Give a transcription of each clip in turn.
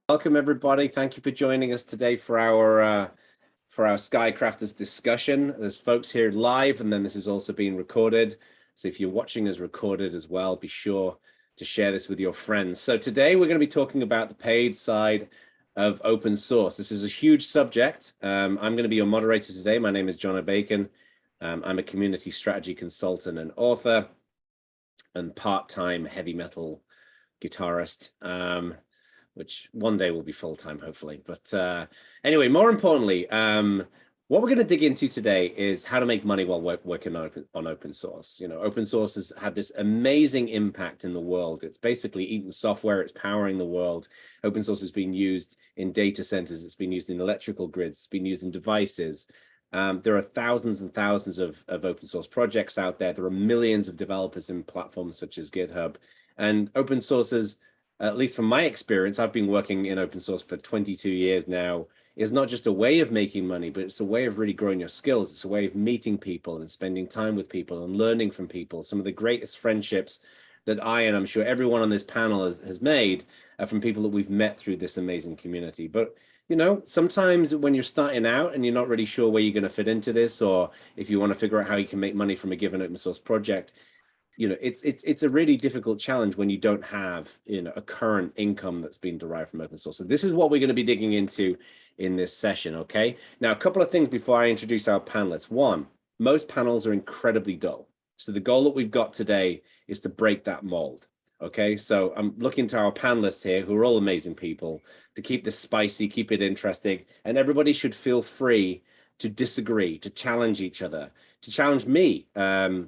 Welcome everybody. Thank you for joining us today for our Skycrafters discussion. There's folks here live, and then this is also being recorded. So if you're watching us recorded as well, be sure to share this with your friends. So today we're going to be talking about the paid side of open source. This is a huge subject. I'm going to be your moderator today. My name is John Bacon. I'm a community strategy consultant and author and part-time heavy metal guitarist. Which one day will be full-time, hopefully. But anyway, more importantly, what we're going to dig into today is how to make money while working on open source. You know, open source has had this amazing impact in the world. It's basically eaten software. It's powering the world. Open source has been used in data centers. It's been used in electrical grids. It's been used in devices. There are thousands and thousands of open source projects out there. There are millions of developers in platforms such as GitHub. And open source is, at least from my experience, I've been working in open source for 22 years now, is not just a way of making money, but it's a way of really growing your skills. It's a way of meeting people and spending time with people and learning from people. Some of the greatest friendships that and I'm sure everyone on this panel has made are from people that we've met through this amazing community. But, you know, sometimes when you're starting out and you're not really sure where you're going to fit into this, or if you want to figure out how you can make money from a given open source project, you know, it's a really difficult challenge when you don't have, you know, a current income that's been derived from open source. So this is what we're going to be digging into in this session. Okay. Now, a couple of things before I introduce our panelists. One, most panels are incredibly dull. So the goal that we've got today is to break that mold. Okay. So I'm looking to our panelists here, who are all amazing people, to keep this spicy, keep it interesting, and everybody should feel free to disagree, to challenge each other, to challenge me,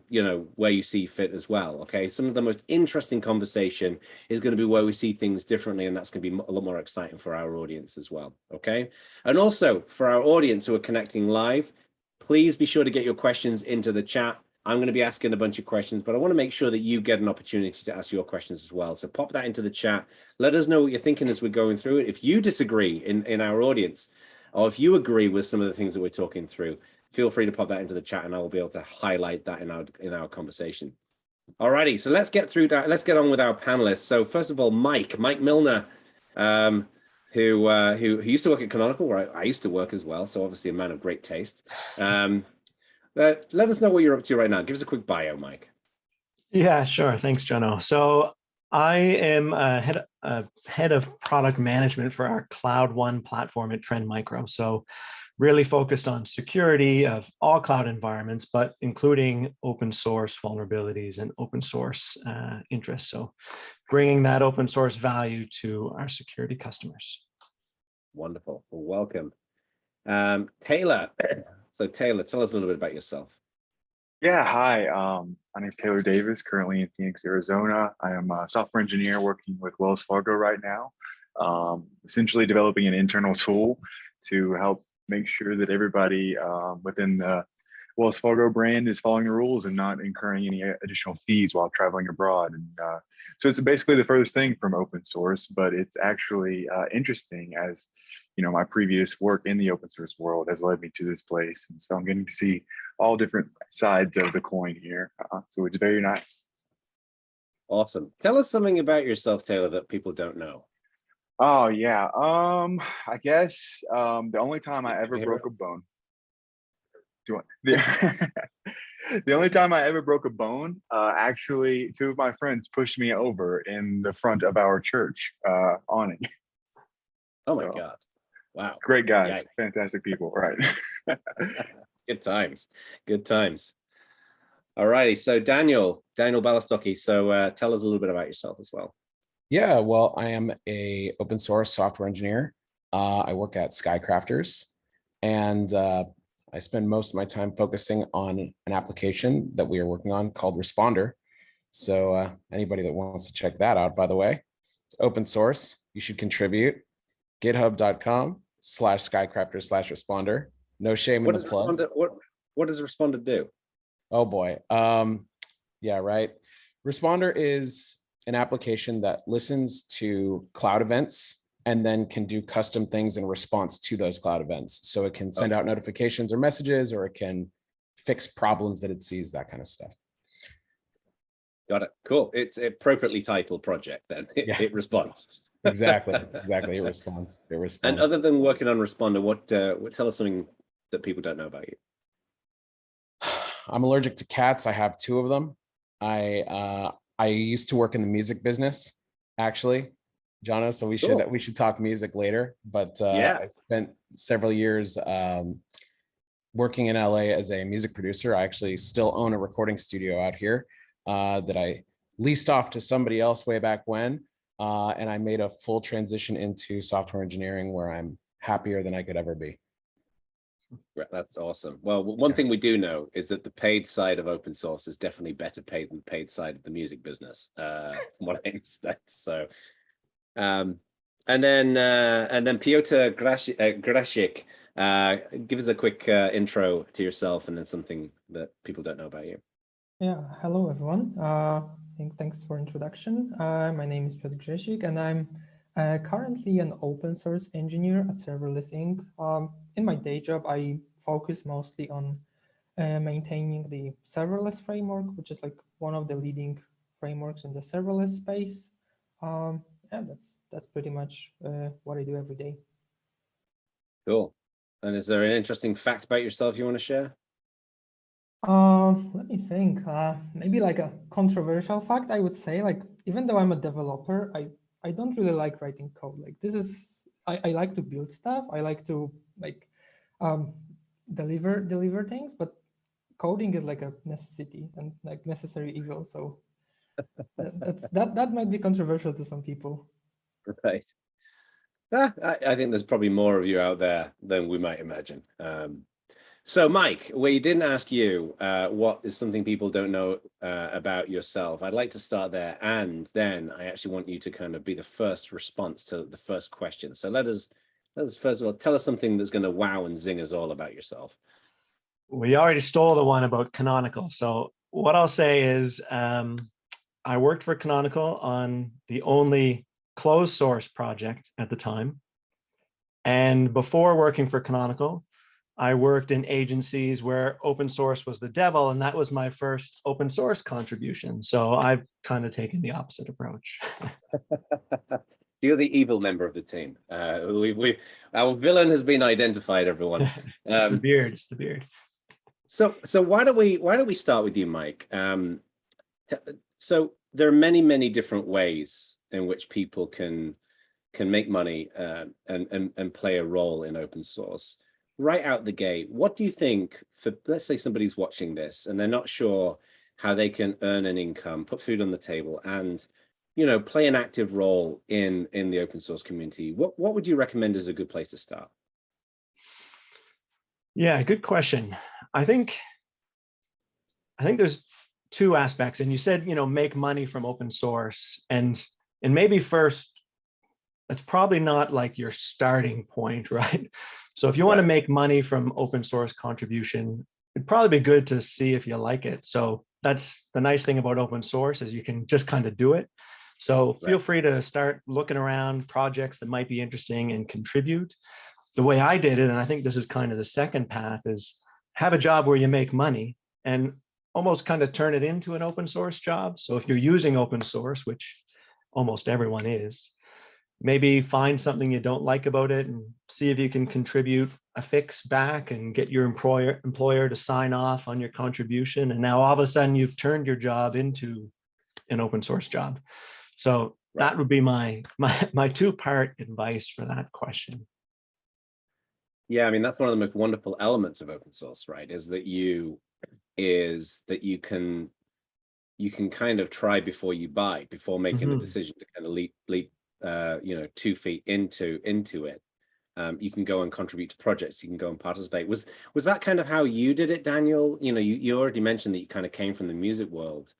you know, where you see fit as well, okay? Some of the most interesting conversation is going to be where we see things differently, and that's going to be a lot more exciting for our audience as well, okay? And also, for our audience who are connecting live, please be sure to get your questions into the chat. I'm going to be asking a bunch of questions, but I want to make sure that you get an opportunity to ask your questions as well. So pop that into the chat. Let us know what you're thinking as we're going through it. If you disagree in our audience, or if you agree with some of the things that we're talking through, feel free to pop that into the chat and I will be able to highlight that in our conversation. Alrighty, so let's get through that. Let's get on with our panelists. So first of all, Mike Milner, who used to work at Canonical, where I used to work as well. So obviously a man of great taste. But let us know what you're up to right now. Give us a quick bio, Mike. Yeah, sure. Thanks, Jono. So I am head of product management for our Cloud One platform at Trend Micro. So really focused on security of all cloud environments, but including open source vulnerabilities and open source interests. So bringing that open source value to our security customers. Wonderful. Well, welcome. Taylor. So Taylor, tell us a little bit about yourself. Yeah, hi. My name is Taylor Davis, currently in Phoenix, Arizona. I am a software engineer working with Wells Fargo right now, essentially developing an internal tool to help make sure that everybody within the Wells Fargo brand is following the rules and not incurring any additional fees while traveling abroad. And so it's basically the furthest thing from open source, but it's actually interesting, as you know, my previous work in the open source world has led me to this place. And so I'm getting to see all different sides of the coin here. So it's very nice. Awesome. Tell us something about yourself, Taylor, that people don't know. Oh yeah. I guess the only time I ever broke a bone. The only time I ever broke a bone, actually, two of my friends pushed me over in the front of our church awning. Oh my God. Wow. Great guys. Yeah. Fantastic people. Right. Good times. Good times. All righty. So Daniel Balastocki. So tell us a little bit about yourself as well. Yeah, well, I am a open source software engineer. I work at Skycrafters, and I spend most of my time focusing on an application that we are working on called Responder. So anybody that wants to check that out, by the way, it's open source. You should contribute. github.com/Skycrafters/Responder. No shame in the plug. What does Responder do? Oh boy. Yeah, right. Responder is an application that listens to cloud events and then can do custom things in response to those cloud events. So it can send out notifications or messages, or it can fix problems that it sees, that kind of stuff. Got it. Cool. It's an appropriately titled project then. It responds. Exactly. Exactly. It responds. It And responds. other than working on Responder, what tell us something that people don't know about you. I'm allergic to cats. I have two of them. I used to work in the music business, actually, Jonna. So Cool. we should talk music later. But Yeah. I spent several years working in LA as a music producer. I actually still own a recording studio out here that I leased off to somebody else way back when. And I made a full transition into software engineering where I'm happier than I could ever be. That's awesome. Well, one thing we do know is that the paid side of open source is definitely better paid than the paid side of the music business, from what I understand. So, and then Piotr Grasik, give us a quick intro to yourself and then something that people don't know about you. Yeah, hello everyone. Thanks for introduction. My name is Piotr Grzesik, and I'm currently an open source engineer at Serverless Inc. In my day job, I focus mostly on maintaining the serverless framework, which is like one of the leading frameworks in the serverless space. Yeah, that's pretty much what I do every day. Cool. And is there an interesting fact about yourself you want to share? Let me think. Maybe like a controversial fact, I would say, like, even though I'm a developer, I don't really like writing code. Like, I like to build stuff. I like to like deliver things, but coding is like a necessity and like necessary evil. So that might be controversial to some people. Right. I think there's probably more of you out there than we might imagine. So Mike, we didn't ask you what is something people don't know about yourself. I'd like to start there, and then I actually want you to kind of be the first response to the first question. So let us first of all tell us something that's going to wow and zing us all about yourself. We already stole the one about Canonical. So what I'll say is I worked for Canonical on the only closed source project at the time. And before working for Canonical, I worked in agencies where open source was the devil, and that was my first open source contribution. So I've kind of taken the opposite approach. You're the evil member of the team. Our villain has been identified, everyone. It's the beard. It's the beard. So why don't we start with you, Mike? So there are many different ways in which people can make money and play a role in open source. Right out the gate, what do you think for, let's say somebody's watching this and they're not sure how they can earn an income, put food on the table, and play an active role in the open source community? What would you recommend as a good place to start? Yeah, good question. I think there's two aspects, and you said make money from open source, and maybe first, that's probably not like your starting point, right? So if you want to make money from open source contribution, it'd probably be good to see if you like it. So that's the nice thing about open source, is you can just kind of do it. So feel free to start looking around projects that might be interesting and contribute. The way I did it, and I think this is kind of the second path, is have a job where you make money and almost kind of turn it into an open source job. So if you're using open source, which almost everyone is, maybe find something you don't like about it and see if you can contribute a fix back and get your employer to sign off on your contribution. And now all of a sudden you've turned your job into an open source job. So that would be my two-part advice for that question. Yeah, I mean, that's one of the most wonderful elements of open source, right? Is that you can kind of try before you buy, before making a decision to kind of leap 2 feet into it. You can go and contribute to projects, you can go and participate. Was that kind of how you did it, Daniel? You already mentioned that you kind of came from the music world.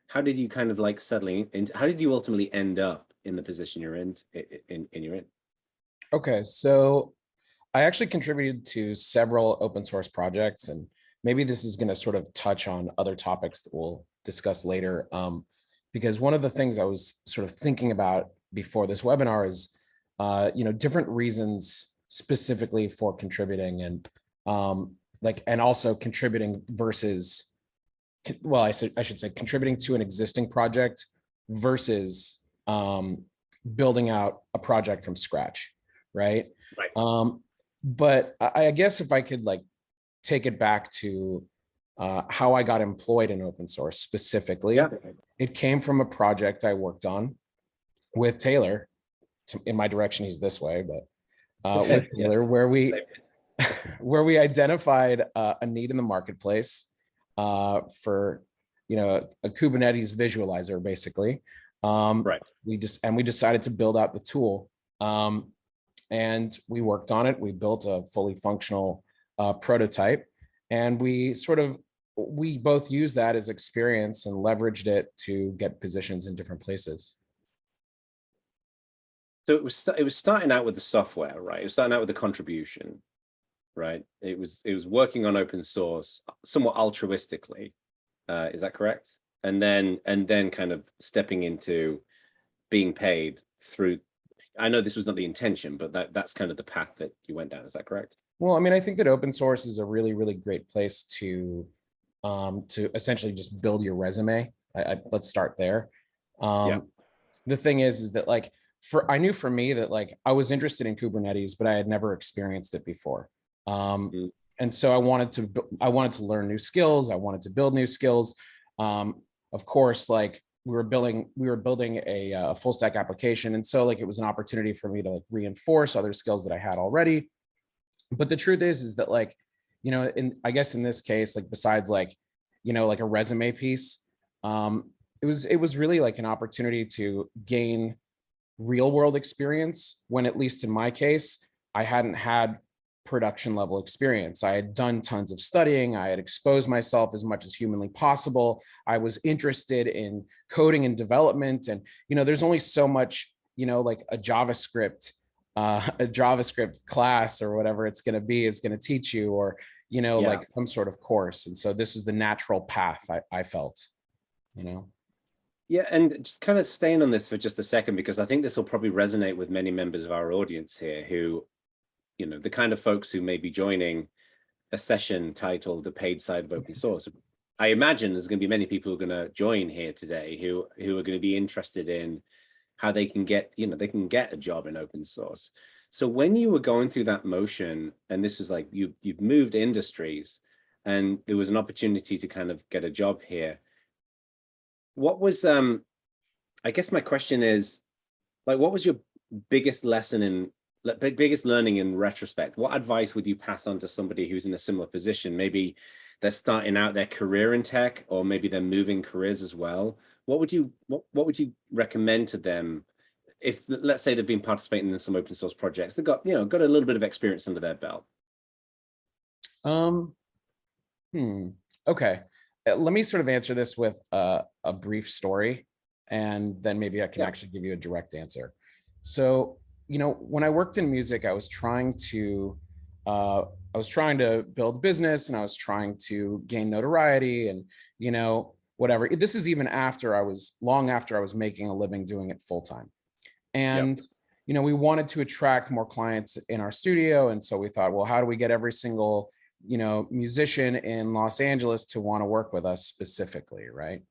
How did you kind of like settling into, how did you ultimately end up in the position you're in? Okay, so I actually contributed to several open source projects, and maybe this is going to sort of touch on other topics that we'll discuss later. Because one of the things I was sort of thinking about before this webinar is, different reasons specifically for contributing, and and also contributing versus, well, I should say contributing to an existing project versus building out a project from scratch, right? Right. But I guess if I could like take it back to how I got employed in open source specifically, Yeah. it came from a project I worked on with Taylor. In my direction, he's this way, but with Taylor, where we identified a need in the marketplace for a Kubernetes visualizer, basically. Right. We decided to build out the tool, and we worked on it. We built a fully functional prototype, and we both used that as experience and leveraged it to get positions in different places. So it was starting out with the software, right? It was starting out with the contribution, right? It was working on open source somewhat altruistically. Is that correct? And then kind of stepping into being paid through. I know this was not the intention, but that's kind of the path that you went down. Is that correct? Well, I mean, I think that open source is a really, really great place to essentially just build your resume. Let's start there. Yeah. The thing is that like I knew for me that like I was interested in Kubernetes, but I had never experienced it before. And so I wanted to learn new skills. I wanted to build new skills. Of course, like we were building a full stack application. And so like it was an opportunity for me to like reinforce other skills that I had already. But the truth is that like, I guess in this case, like besides like, like a resume piece, it was really like an opportunity to gain real world experience when, at least in my case, I hadn't had production level experience. I had done tons of studying. I had exposed myself as much as humanly possible. I was interested in coding and development. And, there's only so much, like a JavaScript class or whatever it's going to be is going to teach you, or, like some sort of course. And so this was the natural path I felt, Yeah, and just kind of staying on this for just a second, because I think this will probably resonate with many members of our audience here who, the kind of folks who may be joining a session titled The Paid Side of Open Source. I imagine there's going to be many people who are going to join here today who are going to be interested in how they can get, they can get a job in open source. So when you were going through that motion, and this was like you've moved industries and there was an opportunity to kind of get a job here, what was I guess my question is, like, what was your biggest biggest learning in retrospect? What advice would you pass on to somebody who's in a similar position? Maybe they're starting out their career in tech, or maybe they're moving careers as well. What would you recommend to them if, let's say, they've been participating in some open source projects, they've got got a little bit of experience under their belt? Okay. Let me sort of answer this with a brief story, and then maybe I can actually give you a direct answer. So, when I worked in music, I was trying to build business, and I was trying to gain notoriety, and whatever. This is even long after I was making a living doing it full time. And we wanted to attract more clients in our studio, and so we thought, well, how do we get every single musician in Los Angeles to want to work with us specifically, right?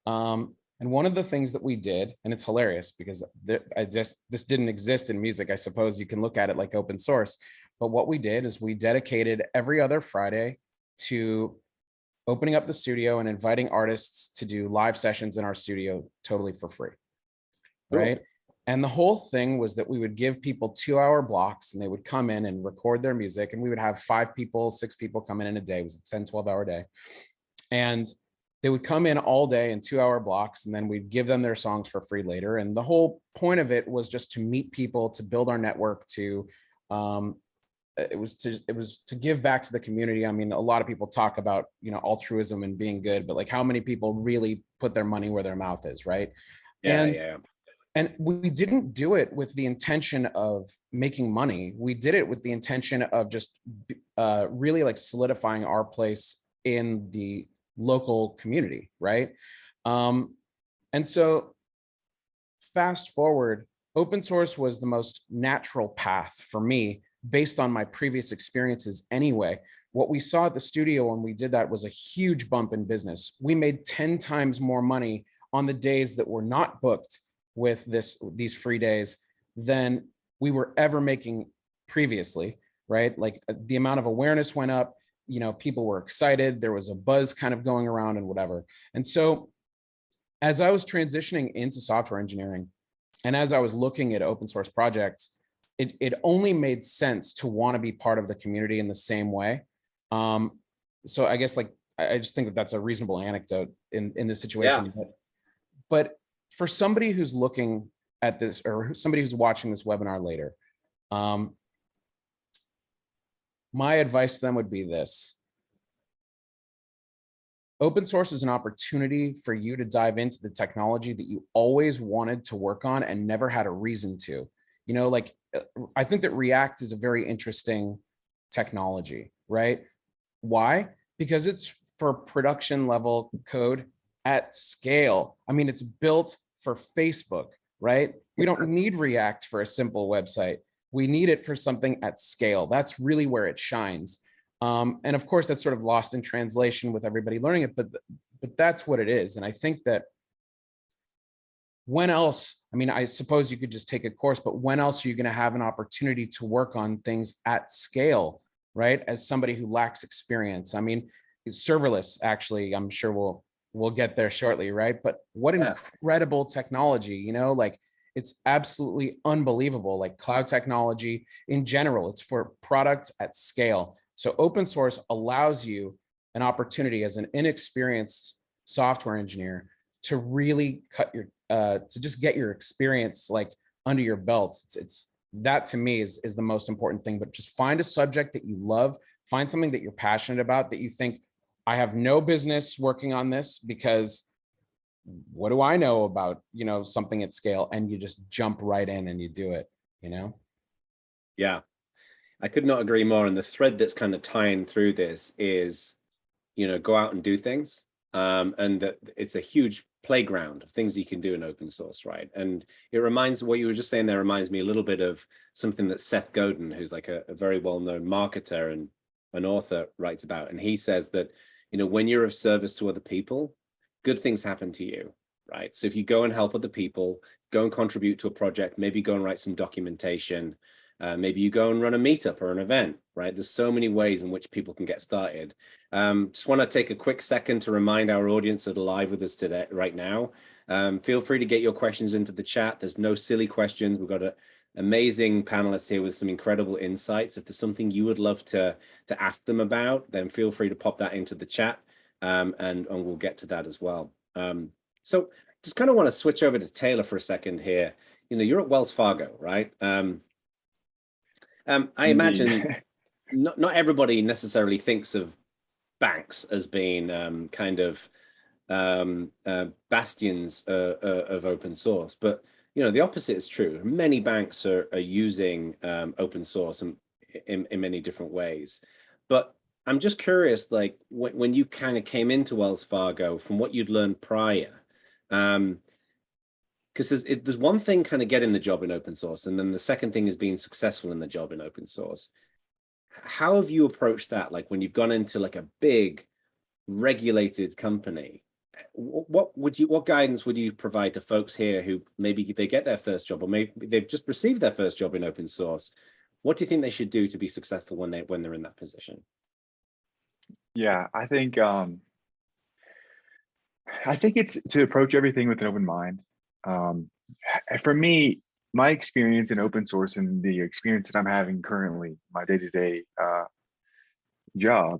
And one of the things that we did, and it's hilarious because this didn't exist in music. I suppose you can look at it like open source, but what we did is we dedicated every other Friday to opening up the studio and inviting artists to do live sessions in our studio totally for free, right? Cool. And the whole thing was that we would give people 2-hour blocks, and they would come in and record their music, and we would have 5 people, 6 people come in a day. It was a 10, 12-hour day. And they would come in all day in 2-hour blocks, and then we'd give them their songs for free later. And the whole point of it was just to meet people, to build our network, it was to give back to the community. I mean, a lot of people talk about, altruism and being good, but like how many people really put their money where their mouth is, right? And we didn't do it with the intention of making money. We did it with the intention of just really like solidifying our place in the local community, right? And so fast forward, open source was the most natural path for me based on my previous experiences anyway. What we saw at the studio when we did that was a huge bump in business. We made 10 times more money on the days that were not booked with these free days than we were ever making previously, right? Like the amount of awareness went up, you know, people were excited, there was a buzz kind of going around and whatever. And so as I was transitioning into software engineering, and as I was looking at open source projects, it only made sense to want to be part of the community in the same way. So I guess like, I just think that that's a reasonable anecdote in this situation. Yeah. But for somebody who's looking at this, or somebody who's watching this webinar later, my advice to them would be this. Open source is an opportunity for you to dive into the technology that you always wanted to work on and never had a reason to. You know, like, I think that React is a very interesting technology, right? Why? Because it's for production level code at scale. I mean, it's built for Facebook, right? We don't need React for a simple website. We need it for something at scale. That's really where it shines. And of course, that's sort of lost in translation with everybody learning it, but that's what it is. And I think that when else, I mean, I suppose you could just take a course, but when else are you going to have an opportunity to work on things at scale, right? As somebody who lacks experience. I mean, serverless, actually, I'm sure we'll get there shortly, right? But what incredible technology, you know, like it's absolutely unbelievable, like cloud technology in general, it's for products at scale. So open source allows you an opportunity as an inexperienced software engineer to really cut your, to just get your experience like under your belt. It's that to me is the most important thing, but just find a subject that you love, find something that you're passionate about, that you think, I have no business working on this because what do I know about, you know, something at scale, and you just jump right in and you do it, you know? Yeah, I could not agree more. And the thread that's kind of tying through this is, you know, go out and do things. And that it's a huge playground of things you can do in open source, right? And it reminds, what you were just saying there reminds me a little bit of something that Seth Godin, who's like a very well-known marketer and an author, writes about. And he says that, you know, when you're of service to other people, good things happen to you, right? So if you go and help other people, go and contribute to a project, maybe go and write some documentation, maybe you go and run a meetup or an event, right? There's so many ways in which people can get started. Just want to take a quick second to remind our audience that are live with us today, right now. Feel free to get your questions into the chat. There's no silly questions. We've got an amazing panelists here with some incredible insights. If there's something you would love to ask them about, then feel free to pop that into the chat, and we'll get to that as well. So just kind of want to switch over to Taylor for a second here. You know, you're at Wells Fargo, right? I imagine not everybody necessarily thinks of banks as being kind of bastions of open source, but you know the opposite is true. Many banks are using open source in many different ways. But I'm just curious, like when you kind of came into Wells Fargo, from what you'd learned prior, because there's one thing kind of getting the job in open source, and then the second thing is being successful in the job in open source. How have you approached that? Like when you've gone into like a big regulated company, what guidance would you provide to folks here who maybe they get their first job, or maybe they've just received their first job in open source? What do you think they should do to be successful when they're in that position? Yeah, I think it's to approach everything with an open mind. For me, my experience in open source and the experience that I'm having currently, my day-to-day job,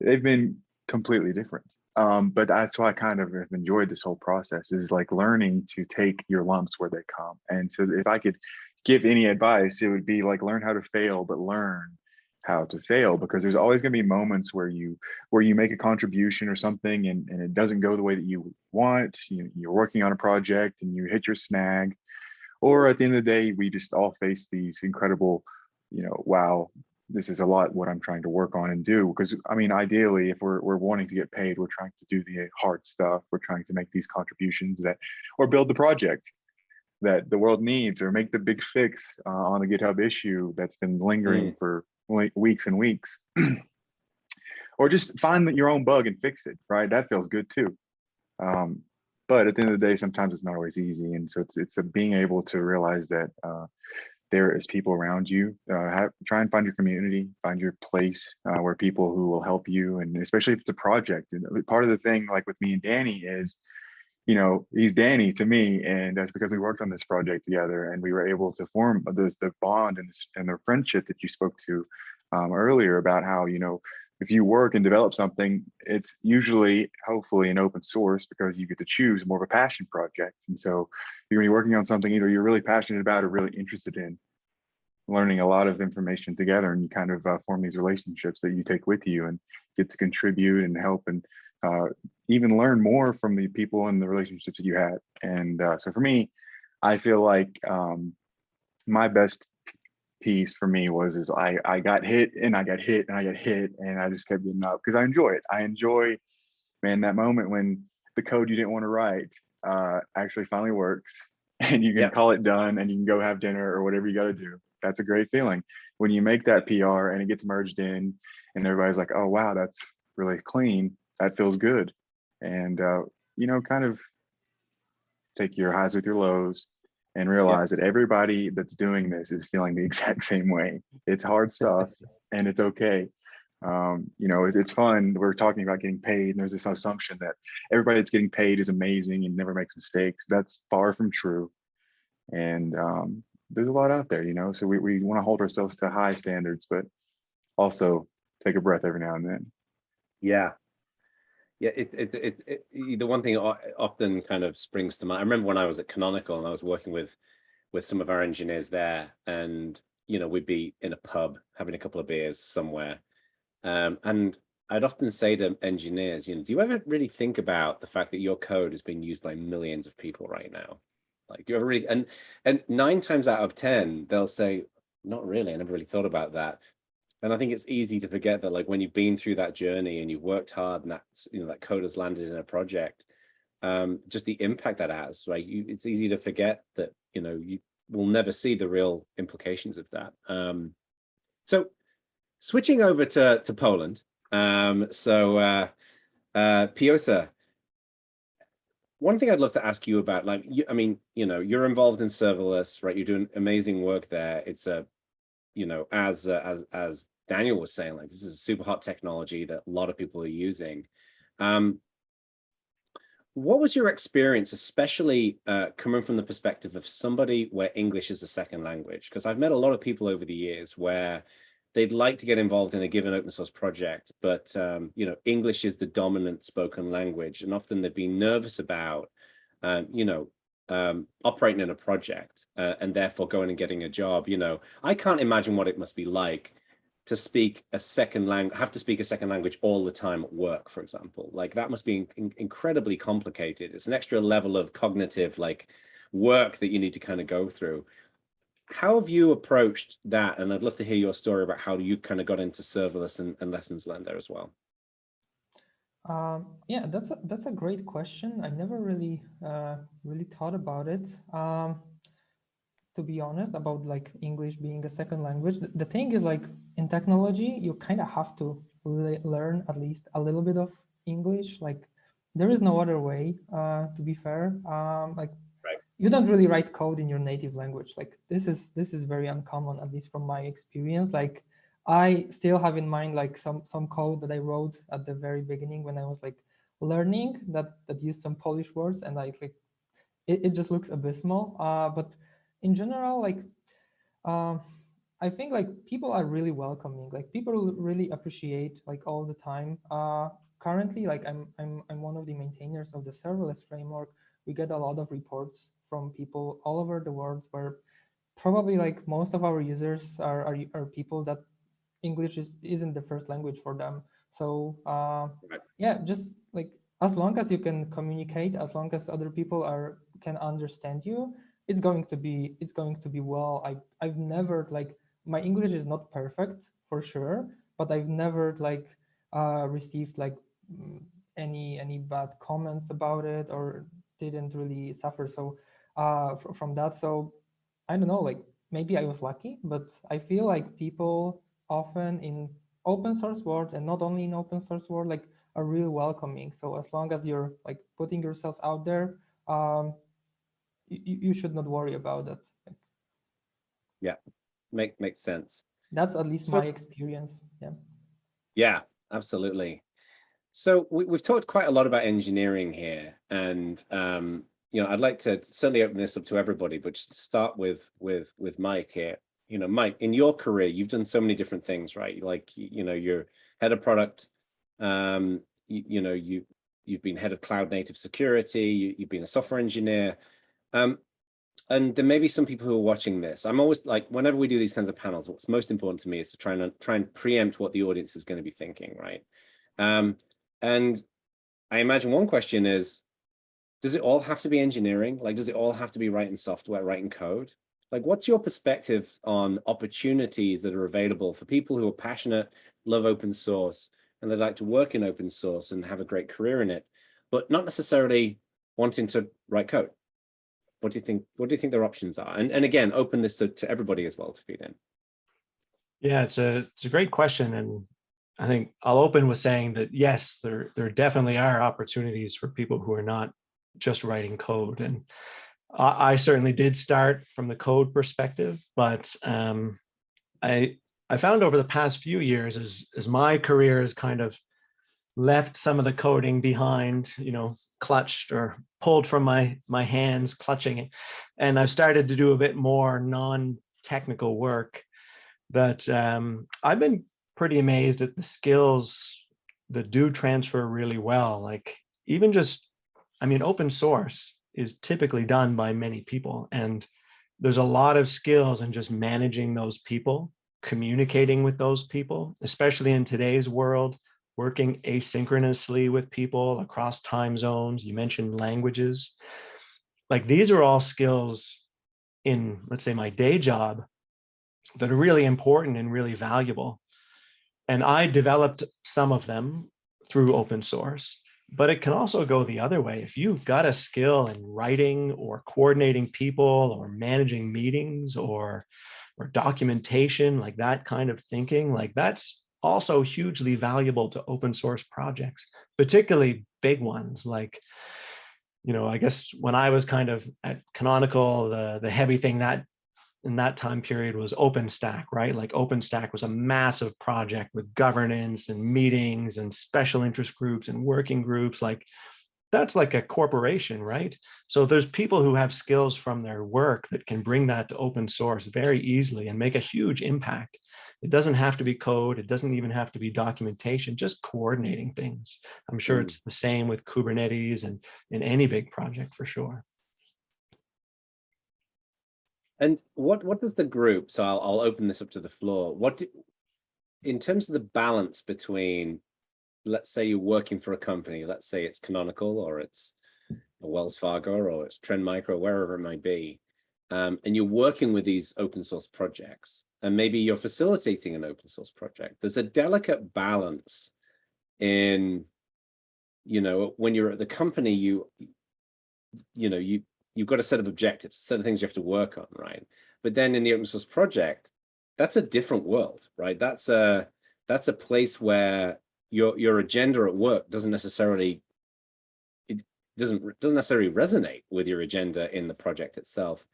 they've been completely different. But that's why I kind of have enjoyed this whole process, is like learning to take your lumps where they come. And so if I could give any advice, it would be like, learn how to fail, but learn how to fail, because there's always going to be moments where you make a contribution or something and it doesn't go the way that you want. You're working on a project and you hit your snag, or at the end of the day, we just all face these incredible, wow, this is a lot what I'm trying to work on and do. Because I mean, ideally, if we're wanting to get paid, we're trying to do the hard stuff. We're trying to make these contributions or build the project that the world needs, or make the big fix on a GitHub issue that's been lingering for weeks and weeks, or just find your own bug and fix it, right? That feels good too. but at the end of the day, sometimes it's not always easy. And so it's a being able to realize that there is people around you. Try and find your community, find your place where people who will help you, and especially if it's a project. And part of the thing, like with me and Danny, is he's Danny to me, and that's because we worked on this project together, and we were able to form the bond and the friendship that you spoke to earlier about how if you work and develop something, it's usually hopefully an open source because you get to choose more of a passion project. And so when you're working on something either you're really passionate about or really interested in, learning a lot of information together, and you kind of form these relationships that you take with you and get to contribute and help and even learn more from the people and the relationships that you had. And so for me, I feel like my best piece for me is I got hit and I got hit and I got hit and I just kept getting up because I enjoy it. I enjoy, man, that moment when the code you didn't want to write actually finally works and you can call it done and you can go have dinner or whatever you got to do. That's a great feeling when you make that PR and it gets merged in and everybody's like, oh, wow, that's really clean. That feels good. And, kind of take your highs with your lows and realize that everybody that's doing this is feeling the exact same way. It's hard stuff and it's okay. It's fun. We're talking about getting paid, and there's this assumption that everybody that's getting paid is amazing and never makes mistakes. That's far from true. And there's a lot out there, so we want to hold ourselves to high standards, but also take a breath every now and then. Yeah. Yeah, the one thing often kind of springs to mind. I remember when I was at Canonical and I was working with some of our engineers there, and we'd be in a pub having a couple of beers somewhere, and I'd often say to engineers, do you ever really think about the fact that your code is being used by millions of people right now? Like, do you ever really? And 9 times out of 10, they'll say, not really. I never really thought about that. And I think it's easy to forget that, like, when you've been through that journey and you've worked hard and that's, that code has landed in a project, just the impact that has, right? It's easy to forget that, you will never see the real implications of that. So switching over to Poland. Piotr, one thing I'd love to ask you about, like, you're involved in serverless, right? You're doing amazing work there. It's as Daniel was saying, like, this is a super hot technology that a lot of people are using. What was your experience, especially coming from the perspective of somebody where English is a second language? Because I've met a lot of people over the years where they'd like to get involved in a given open source project, but English is the dominant spoken language, and often they've been nervous about operating in a project and therefore going and getting a job. I can't imagine what it must be like to speak a second language, have to speak a second language all the time at work, for example. Like, that must be incredibly complicated. It's an extra level of cognitive, like, work that you need to kind of go through. How have you approached that? And I'd love to hear your story about how you kind of got into serverless and lessons learned there as well. Yeah, that's a great question. I never really thought about it. To be honest, about like English being a second language. The thing is, like, in technology, you kind of have to learn at least a little bit of English. Like, there is no other way, to be fair. You don't really write code in your native language. Like, this is very uncommon, at least from my experience. Like, I still have in mind like some code that I wrote at the very beginning when I was like learning that used some Polish words, and it just looks abysmal. But in general, like, I think like people are really welcoming. Like, people really appreciate, like, all the time. Currently, like, I'm one of the maintainers of the serverless framework. We get a lot of reports from people all over the world, where probably like most of our users are people that English isn't the first language for them. So yeah, just like, as long as you can communicate, as long as other people can understand you, it's going to be well. I've never, like, my English is not perfect for sure, but I've never like received like any bad comments about it, or didn't really suffer from that. So I don't know, like, maybe I was lucky, but I feel like people often in open source world, and not only in open source world, like, are really welcoming. So as long as you're like putting yourself out there, you should not worry about that. Yeah, makes sense. That's at least So, my experience. Yeah. yeah, absolutely. So we've talked quite a lot about engineering here, and I'd like to certainly open this up to everybody, but just to start with Mike here. Mike, in your career, you've done so many different things, right? Like, you're head of product. You've been head of cloud native security. You've been a software engineer. And there may be some people who are watching this. I'm always like, whenever we do these kinds of panels, what's most important to me is to try and preempt what the audience is going to be thinking, right? And I imagine one question is, does it all have to be engineering? Like, does it all have to be writing software, writing code? Like, what's your perspective on opportunities that are available for people who are passionate, love open source, and they'd like to work in open source and have a great career in it, but not necessarily wanting to write code? What do you think? What do you think their options are? And again, open this to everybody as well to feed in. Yeah, it's a great question, and I think I'll open with saying that yes, there definitely are opportunities for people who are not just writing code, and I certainly did start from the code perspective, but I found over the past few years, as my career has kind of left some of the coding behind, clutched or pulled from my hands, clutching it, and I've started to do a bit more non-technical work, that I've been pretty amazed at the skills that do transfer really well. Like, even just, open source is typically done by many people, and there's a lot of skills in just managing those people, communicating with those people, especially in today's world, working asynchronously with people across time zones. You mentioned languages. Like, these are all skills in, let's say, my day job that are really important and really valuable. And I developed some of them through open source, but it can also go the other way. If you've got a skill in writing or coordinating people or managing meetings or documentation, like that kind of thinking, like that's also hugely valuable to open source projects, particularly big ones. Like, I guess when I was kind of at Canonical, the heavy thing that in that time period was OpenStack, right? Like, OpenStack was a massive project with governance and meetings and special interest groups and working groups. Like, that's like a corporation, right? So there's people who have skills from their work that can bring that to open source very easily and make a huge impact. It doesn't have to be code. It doesn't even have to be documentation, just coordinating things. I'm sure it's the same with Kubernetes and in any big project for sure. And what does the group, so I'll open this up to the floor. In terms of the balance between, let's say you're working for a company, let's say it's Canonical or it's a Wells Fargo or it's Trend Micro, wherever it might be, and you're working with these open source projects, and maybe you're facilitating an open source project. There's a delicate balance in, when you're at the company, you've got a set of objectives, a set of things you have to work on, right? But then in the open source project, that's a different world, right? That's a place where your agenda at work doesn't necessarily resonate with your agenda in the project itself.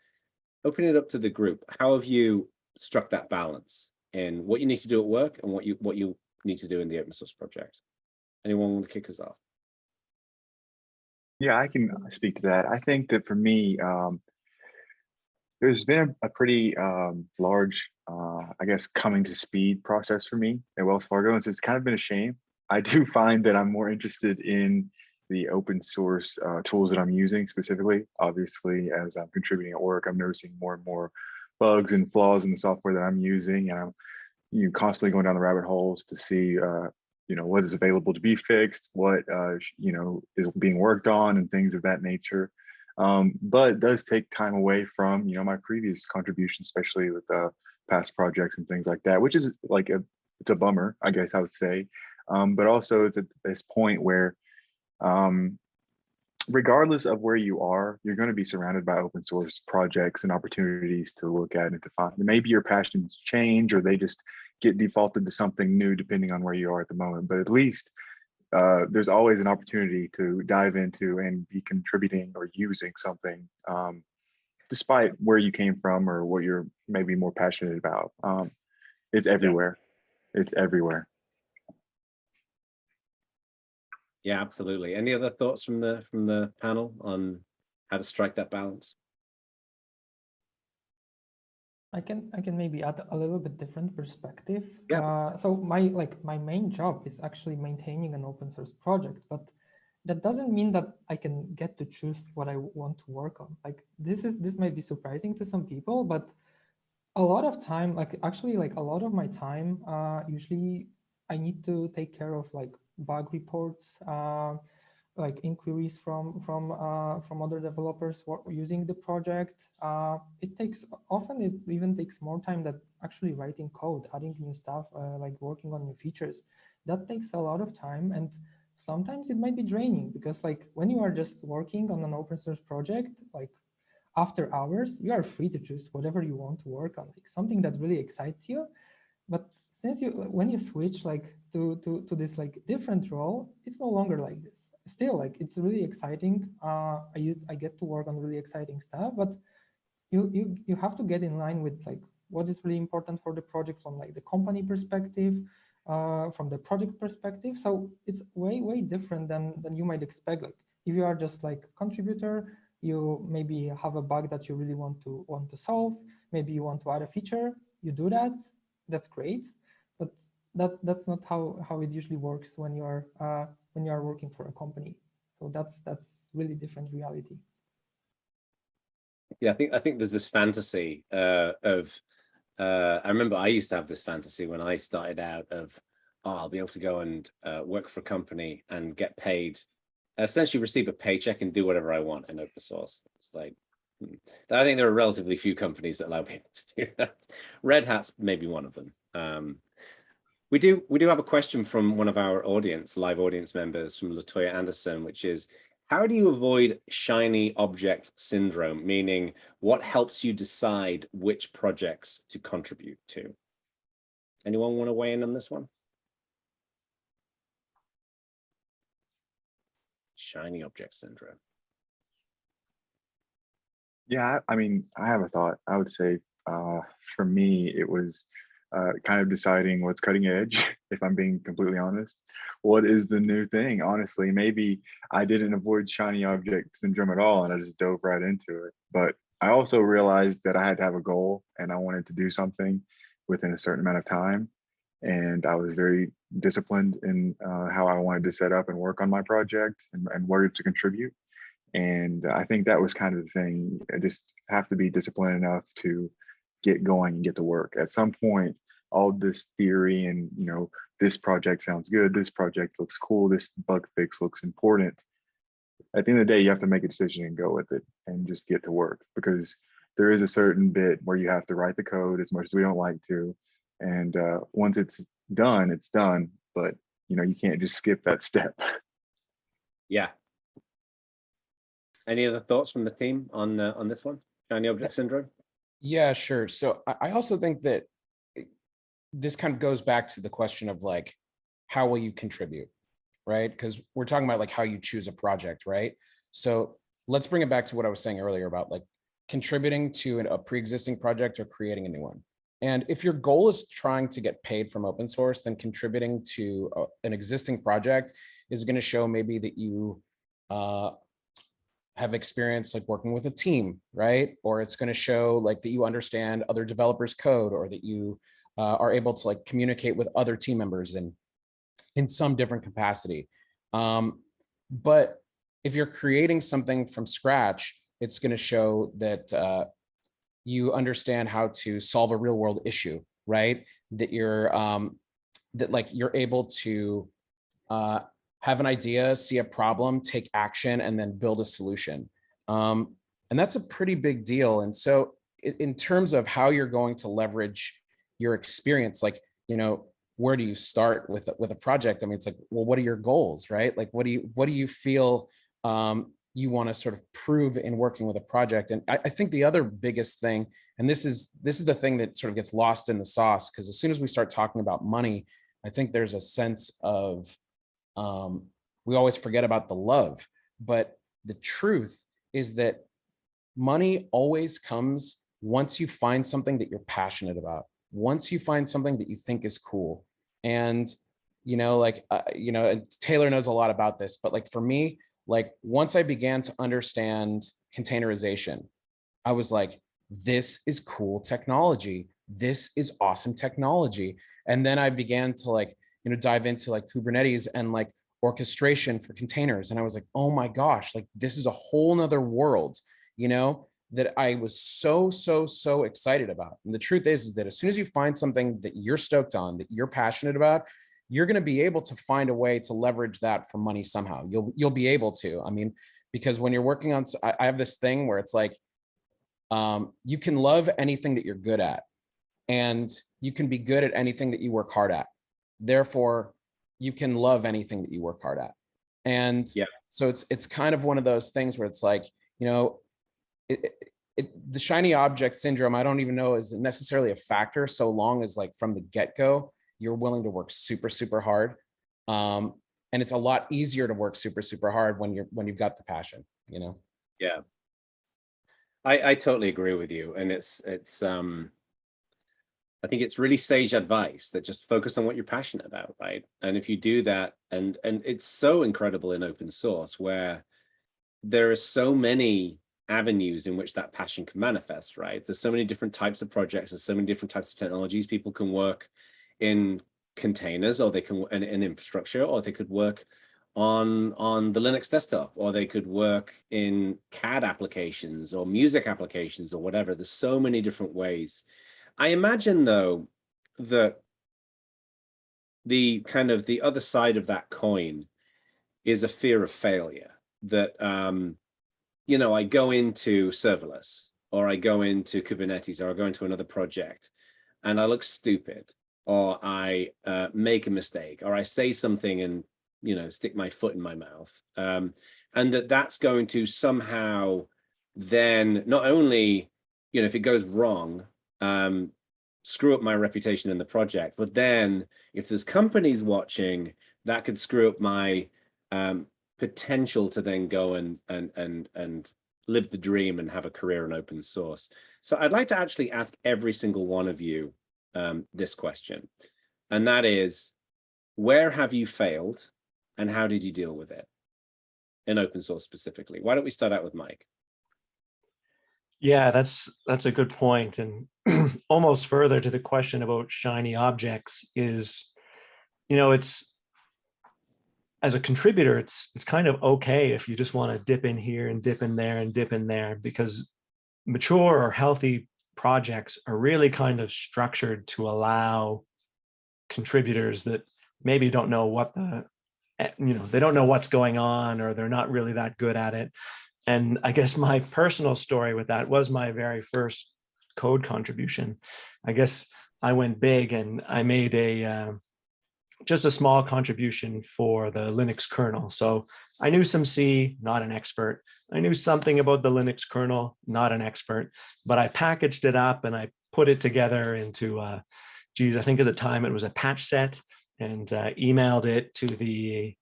Open it up to the group. How have you struck that balance in what you need to do at work and what you need to do in the open source project? Anyone want to kick us off? Yeah, I can speak to that. I think that for me, there's been a pretty large, I guess, coming to speed process for me at Wells Fargo. And so it's kind of been a shame. I do find that I'm more interested in the open source tools that I'm using specifically. Obviously, as I'm contributing at work, I'm noticing more and more bugs and flaws in the software that I'm using. And I'm constantly going down the rabbit holes to see what is available to be fixed, what is being worked on, and things of that nature. But it does take time away from my previous contributions, especially with past projects and things like that, which is like it's a bummer, I guess I would say. But also it's at this point where regardless of where you are, you're going to be surrounded by open source projects and opportunities to look at and to find. Maybe your passions change or they just get defaulted to something new depending on where you are at the moment. But at least there's always an opportunity to dive into and be contributing or using something, despite where you came from or what you're maybe more passionate about. It's everywhere. It's everywhere. Yeah, absolutely. Any other thoughts from the panel on how to strike that balance? I can maybe add a little bit different perspective. Yeah. So my main job is actually maintaining an open source project, but that doesn't mean that I can get to choose what I want to work on. Like this might be surprising to some people, but a lot of time, like a lot of my time, usually I need to take care of like bug reports, like inquiries from other developers using the project. It even takes more time than actually writing code, adding new stuff, like working on new features. That takes a lot of time, and sometimes it might be draining because like when you are just working on an open source project, like after hours, you are free to choose whatever you want to work on, like something that really excites you. But when you switch like to this like different role, it's no longer like this. Still, like it's really exciting. I get to work on really exciting stuff, but you have to get in line with like what is really important for the project from like the company perspective, from the project perspective. So it's way different than you might expect. Like if you are just like a contributor, you maybe have a bug that you really want to solve. Maybe you want to add a feature. You do that. That's great, but that's not how it usually works when you are working for a company. So that's really different reality. Yeah, I think there's this fantasy of I remember I used to have this fantasy when I started out of, oh, I'll be able to go and work for a company and get paid, essentially receive a paycheck and do whatever I want in open source. It's like, I think there are relatively few companies that allow people to do that. Red Hat's maybe one of them. We do have a question from one of our live audience members, from Latoya Anderson, which is, how do you avoid shiny object syndrome? Meaning, what helps you decide which projects to contribute to? Anyone want to weigh in on this one? Shiny object syndrome. Yeah, I mean, I have a thought. I would say for me, it was kind of deciding what's cutting edge, if I'm being completely honest. What is the new thing? Honestly, maybe I didn't avoid shiny object syndrome at all and I just dove right into it. But I also realized that I had to have a goal and I wanted to do something within a certain amount of time. And I was very disciplined in how I wanted to set up and work on my project and where to contribute. And I think that was kind of the thing. I just have to be disciplined enough to get going and get to work. At some point, all this theory and, this project sounds good, this project looks cool, this bug fix looks important. At the end of the day, you have to make a decision and go with it and just get to work, because there is a certain bit where you have to write the code, as much as we don't like to. And once it's done, it's done. But you can't just skip that step. Yeah. Any other thoughts from the team on this one, shiny object syndrome? Yeah, sure. So I also think that this kind of goes back to the question of like, how will you contribute, right? Because we're talking about like how you choose a project, right? So let's bring it back to what I was saying earlier about like contributing to a pre-existing project or creating a new one. And if your goal is trying to get paid from open source, then contributing to an existing project is going to show maybe that you have experience like working with a team, right? Or it's going to show like that you understand other developers' code, or that you are able to like communicate with other team members in some different capacity. But if you're creating something from scratch, it's going to show that you understand how to solve a real world issue, right? That you're you're able to have an idea, see a problem, take action, and then build a solution. And that's a pretty big deal. And so in terms of how you're going to leverage your experience, like, where do you start with a project? I mean, it's like, well, what are your goals, right? Like, what do you feel you want to sort of prove in working with a project? And I think the other biggest thing, and this is the thing that sort of gets lost in the sauce, because as soon as we start talking about money, I think there's a sense of we always forget about the love. But the truth is that money always comes once you find something that you're passionate about, once you find something that you think is cool. And, and Taylor knows a lot about this, but like for me, like once I began to understand containerization, I was like, this is cool technology. This is awesome technology. And then I began to dive into like Kubernetes and like orchestration for containers. And I was like, oh my gosh, like this is a whole nother world, that I was so excited about. And the truth is that as soon as you find something that you're stoked on, that you're passionate about, you're going to be able to find a way to leverage that for money somehow. You'll be able to. I mean, because when you're working on, I have this thing where it's like, you can love anything that you're good at, and you can be good at anything that you work hard at. Therefore, you can love anything that you work hard at. And so it's kind of one of those things where it's like, the shiny object syndrome, I don't even know is necessarily a factor, so long as like from the get-go, you're willing to work super hard. And it's a lot easier to work super hard when you've got the passion, Yeah. I totally agree with you. And it's I think it's really sage advice that just focus on what you're passionate about, right? And if you do that, and it's so incredible in open source where there are so many avenues in which that passion can manifest, right? There's so many different types of projects, there's so many different types of technologies. People can work in containers, or they can in infrastructure, or they could work on the Linux desktop, or they could work in CAD applications or music applications or whatever. There's so many different ways. I imagine though that the kind of the other side of that coin is a fear of failure, that I go into serverless, or I go into Kubernetes, or I go into another project and I look stupid, or I make a mistake, or I say something and stick my foot in my mouth, and that's going to somehow then not only if it goes wrong, screw up my reputation in the project, but then if there's companies watching, that could screw up my potential to then go and live the dream and have a career in open source. So I'd like to actually ask every single one of you this question, and that is, where have you failed and how did you deal with it in open source specifically? Why don't we start out with Mike? Yeah, that's a good point. And almost further to the question about shiny objects is, it's, as a contributor, it's kind of okay if you just want to dip in here and dip in there and dip in there, because mature or healthy projects are really kind of structured to allow contributors that maybe don't know what they don't know what's going on, or they're not really that good at it. And I guess my personal story with that was my very first code contribution. I guess I went big and I made just a small contribution for the Linux kernel. So I knew some C, not an expert. I knew something about the Linux kernel, not an expert, but I packaged it up and I put it together into, I think at the time it was a patch set, and emailed it to the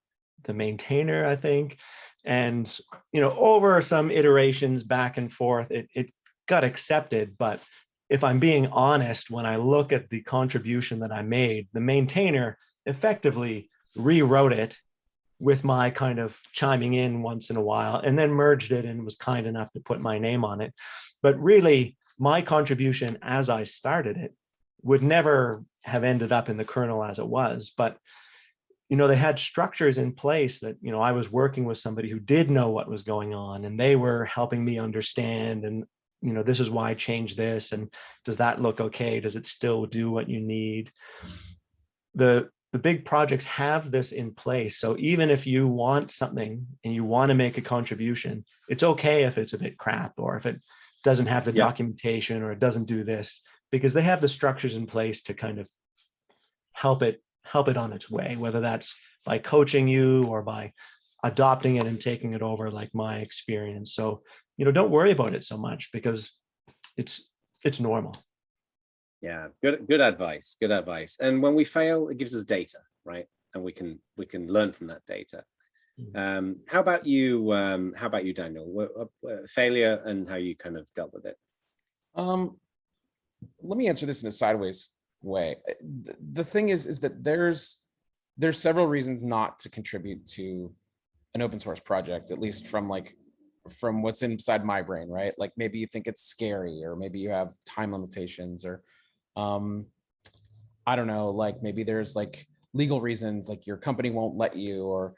maintainer, I think. And, over some iterations back and forth, it got accepted. But if I'm being honest, when I look at the contribution that I made, the maintainer effectively rewrote it with my kind of chiming in once in a while, and then merged it and was kind enough to put my name on it. But really, my contribution as I started it would never have ended up in the kernel as it was. But they had structures in place that, I was working with somebody who did know what was going on, and they were helping me understand, and, this is why I changed this, and does that look okay? Does it still do what you need? The big projects have this in place. So even if you want something and you want to make a contribution, it's okay if it's a bit crap, or if it doesn't have the documentation, or it doesn't do this, because they have the structures in place to kind of help it on its way, whether that's by coaching you or by adopting it and taking it over, like my experience. So, don't worry about it so much, because it's normal. Yeah, good advice. Good advice. And when we fail, it gives us data, right? and we can learn from that data. How about you? Daniel? Failure and how you kind of dealt with it. Let me answer this in a sideways way. The thing is that there's several reasons not to contribute to an open source project, at least from what's inside my brain, right? Like maybe you think it's scary, or maybe you have time limitations, or I don't know, like maybe there's like legal reasons, like your company won't let you, or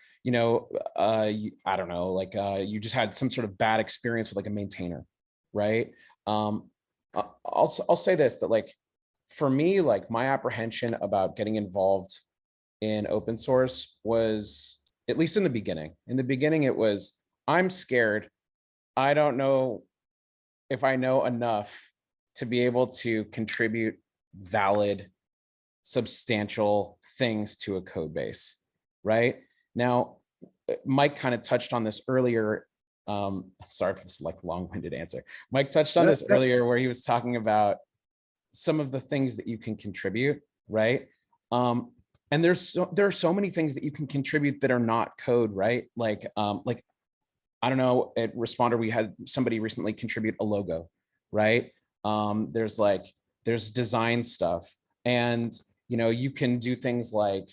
I don't know, like you just had some sort of bad experience with like a maintainer, right? I'll say this, that like for me, like my apprehension about getting involved in open source was, at least in the beginning. In the beginning, it was, I'm scared. I don't know if I know enough to be able to contribute valid, substantial things to a code base, right? Now, Mike kind of touched on this earlier. Sorry for this like long-winded answer. Mike touched on this earlier, where he was talking about some of the things that you can contribute, right? And there are so many things that you can contribute that are not code, right? Like I don't know, at Responder, we had somebody recently contribute a logo, right? There's design stuff, and you can do things like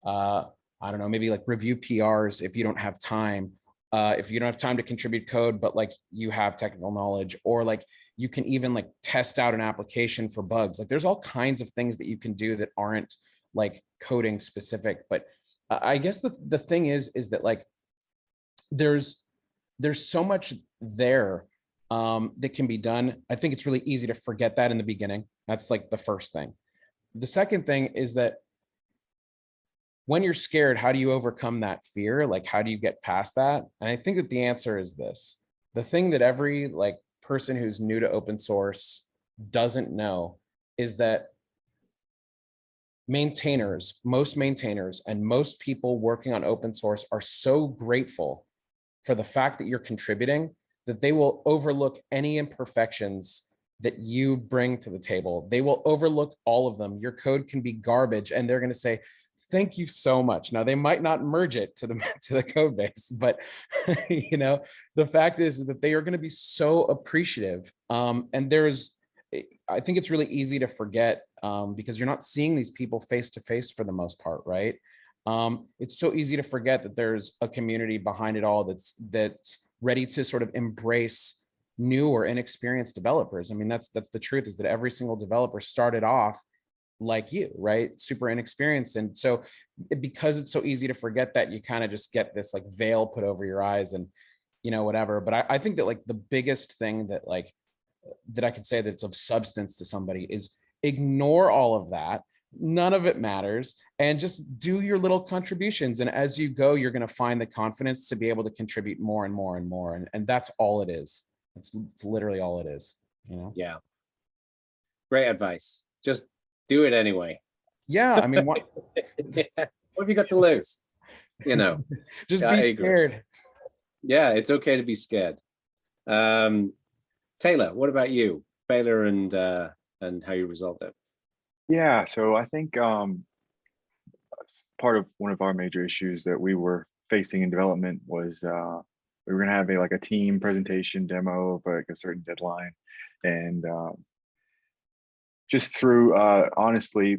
I don't know, maybe like review PRs if you don't have time. If you don't have time to contribute code, but like you have technical knowledge, or like you can even like test out an application for bugs. Like there's all kinds of things that you can do that aren't like coding specific. But I guess the thing is that like there's so much there that can be done. I think it's really easy to forget that in the beginning. That's like the first thing. The second thing is that when you're scared, how do you overcome that fear? Like, how do you get past that? And I think that the answer is this. The thing that every like person who's new to open source doesn't know is that most maintainers and most people working on open source are so grateful for the fact that you're contributing that they will overlook any imperfections that you bring to the table. They will overlook all of them. Your code can be garbage, and they're going to say, thank you so much. Now, they might not merge it to the code base, but the fact is that they are going to be so appreciative. And I think it's really easy to forget because you're not seeing these people face to face for the most part, right? It's so easy to forget that there's a community behind it all that's ready to sort of embrace new or inexperienced developers. I mean, that's the truth, is that every single developer started off like you, right? Super inexperienced. And so because it's so easy to forget that, you kind of just get this like veil put over your eyes and, whatever. But I think that like the biggest thing that I could say that's of substance to somebody is ignore all of that. None of it matters, and just do your little contributions. And as you go, you're going to find the confidence to be able to contribute more and more and more. And that's all it is. It's literally all it is, Yeah. Great advice. Just do it anyway. Yeah. I mean, what have you got to lose? Just be scared. Yeah, it's okay to be scared. Taylor, what about you? Failure and how you resolved it? Yeah, so I think part of one of our major issues that we were facing in development was we were going to have a team presentation demo of like a certain deadline, and just through honestly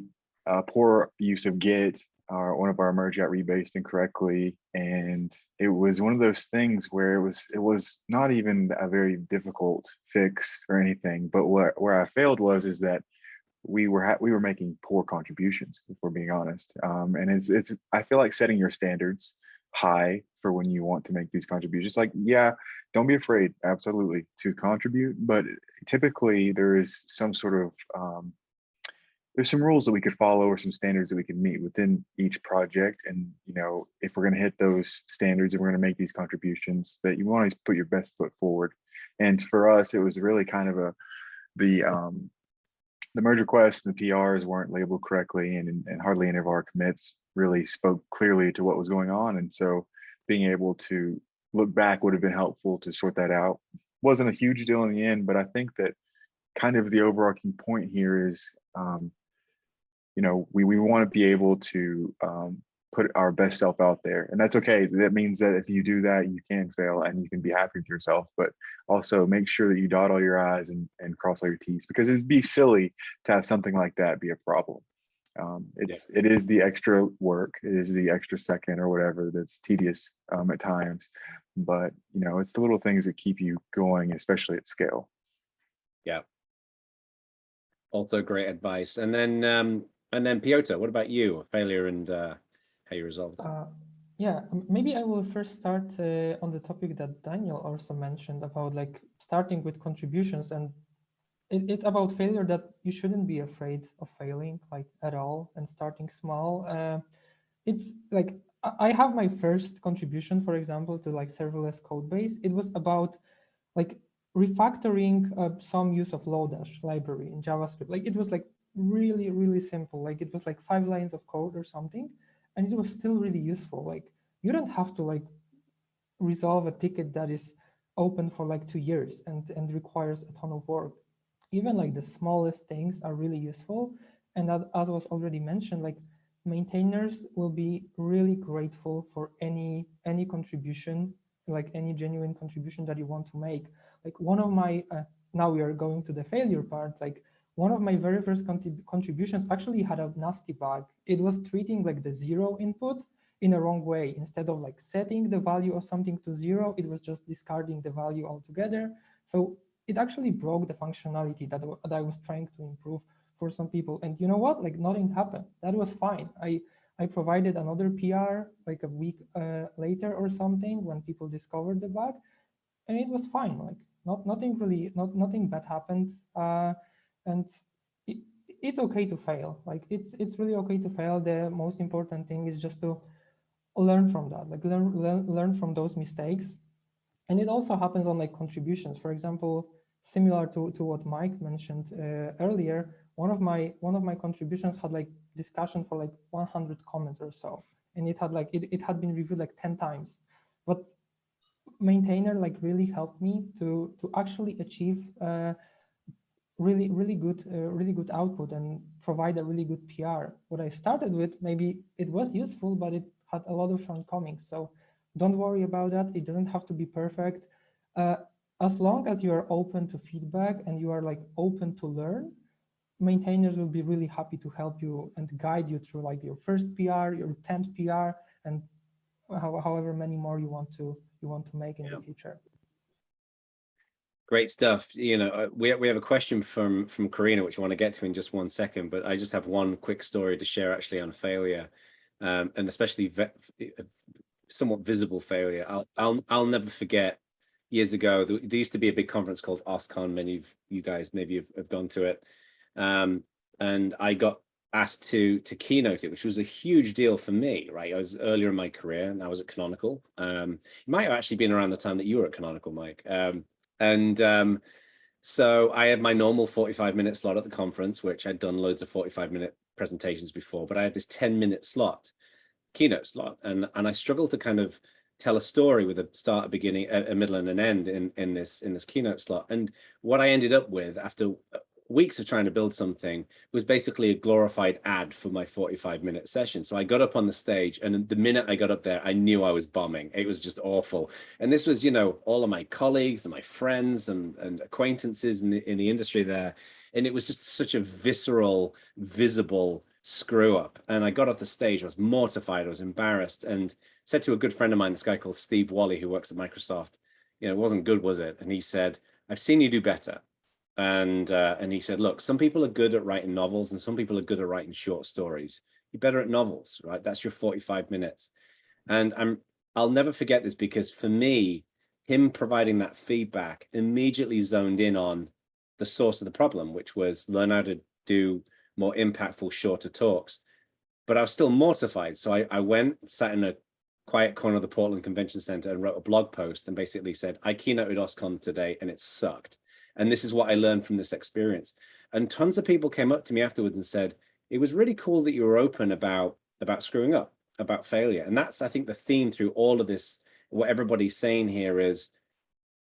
poor use of Git, one of our merge got rebased incorrectly, and it was one of those things where it was not even a very difficult fix or anything. But where I failed is that we were making poor contributions, if we're being honest. And it's I feel like setting your standards high for when you want to make these contributions. Like, yeah, don't be afraid, absolutely, to contribute, but typically there is some sort of there's some rules that we could follow or some standards that we could meet within each project. And if we're going to hit those standards and we're going to make these contributions, that you want to put your best foot forward. And for us, it was really kind of the merge requests and the PRs weren't labeled correctly, and hardly any of our commits really spoke clearly to what was going on. And so being able to look back would have been helpful to sort that out. Wasn't a huge deal in the end, but I think that kind of the overarching point here is, we want to be able to put our best self out there, and that's okay. That means that if you do that, you can fail and you can be happy with yourself, but also make sure that you dot all your I's and cross all your T's, because it'd be silly to have something like that be a problem. It is the extra work, it is the extra second or whatever that's tedious at times, but you know, it's the little things that keep you going, especially at scale. Yeah. Also great advice. And then Piotr, what about you? Failure and how you resolved it? Yeah, maybe I will first start on the topic that Daniel also mentioned about like starting with contributions, and it's about failure, that you shouldn't be afraid of failing like at all and starting small. It's like I have my first contribution, for example, to like serverless code base. It was about like refactoring some use of Lodash library in JavaScript. Like it was like really, really simple. Like it was like 5 lines of code or something, and it was still really useful. Like you don't have to like resolve a ticket that is open for like 2 years and requires a ton of work. Even like the smallest things are really useful. And as was already mentioned, like maintainers will be really grateful for any contribution, like any genuine contribution that you want to make. Like one of my, now we are going to the failure part, like one of my very first contributions actually had a nasty bug. It was treating like the 0 input in a wrong way. Instead of like setting the value of something to 0, it was just discarding the value altogether. So it actually broke the functionality that I was trying to improve for some people. And you know what? Like nothing happened. That was fine. I provided another PR like a week later or something when people discovered the bug, and it was fine. Like nothing bad happened. And it's okay to fail. Like it's really okay to fail. The most important thing is just to learn from that, like learn from those mistakes. And it also happens on like contributions. For example, similar to what Mike mentioned earlier, one of my contributions had like discussion for like 100 comments or so, and it had like it had been reviewed like 10 times. But maintainer like really helped me to actually achieve really good output and provide a really good PR. What I started with, maybe it was useful, but it had a lot of shortcomings. So don't worry about that. It doesn't have to be perfect. As long as you are open to feedback and you are like open to learn, maintainers will be really happy to help you and guide you through like your first PR, your 10th PR, and however many more you want to make in the future. Great stuff. You know, we have a question from Karina, which I want to get to in just one second, but I just have one quick story to share actually on failure, and especially somewhat visible failure. I'll never forget years ago. There used to be a big conference called OSCON. Many of you guys maybe have gone to it, and I got asked to keynote it, which was a huge deal for me. Right, I was earlier in my career, and I was at Canonical. It might have actually been around the time that you were at Canonical, Mike. So I had my normal 45-minute slot at the conference, which I'd done loads of 45-minute presentations before, but I had this 10-minute slot, keynote slot, and I struggled to kind of tell a story with a start, a beginning, a middle, and an end in this keynote slot. And what I ended up with after weeks of trying to build something was basically a glorified ad for my 45-minute session. So I got up on the stage, and the minute I got up there, I knew I was bombing. It was just awful. And this was, you know, all of my colleagues and my friends and acquaintances in the industry there. And it was just such a visceral, visible screw up. And I got off the stage, I was mortified, I was embarrassed, and said to a good friend of mine, this guy called Steve Wally, who works at Microsoft, you know, it wasn't good, was it? And he said, I've seen you do better. And he said, look, some people are good at writing novels and some people are good at writing short stories. You're better at novels, right? That's your 45 minutes. And I'll never forget this, because for me, him providing that feedback immediately zoned in on the source of the problem, which was learn how to do more impactful, shorter talks. But I was still mortified. So I went, sat in a quiet corner of the Portland Convention Center and wrote a blog post and basically said, I keynoted OSCON today and it sucked. And this is what I learned from this experience. And tons of people came up to me afterwards and said, it was really cool that you were open about screwing up, about failure. And that's, I think, the theme through all of this. What everybody's saying here is,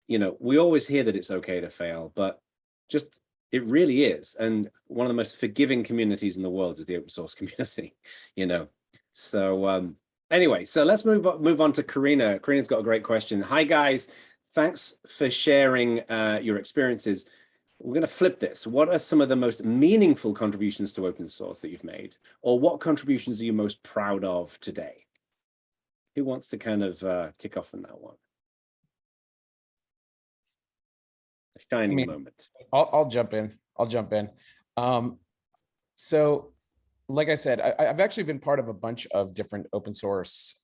you know, we always hear that it's okay to fail, but just, it really is. And one of the most forgiving communities in the world is the open source community, you know. So anyway, so let's move on to Karina. Karina's got a great question. Hi guys, thanks for sharing your experiences. We're going to flip this. What are some of the most meaningful contributions to open source that you've made, or what contributions are you most proud of today? Who wants to kind of kick off on that one? A shining moment. I'll jump in. So like I said, I've actually been part of a bunch of different open source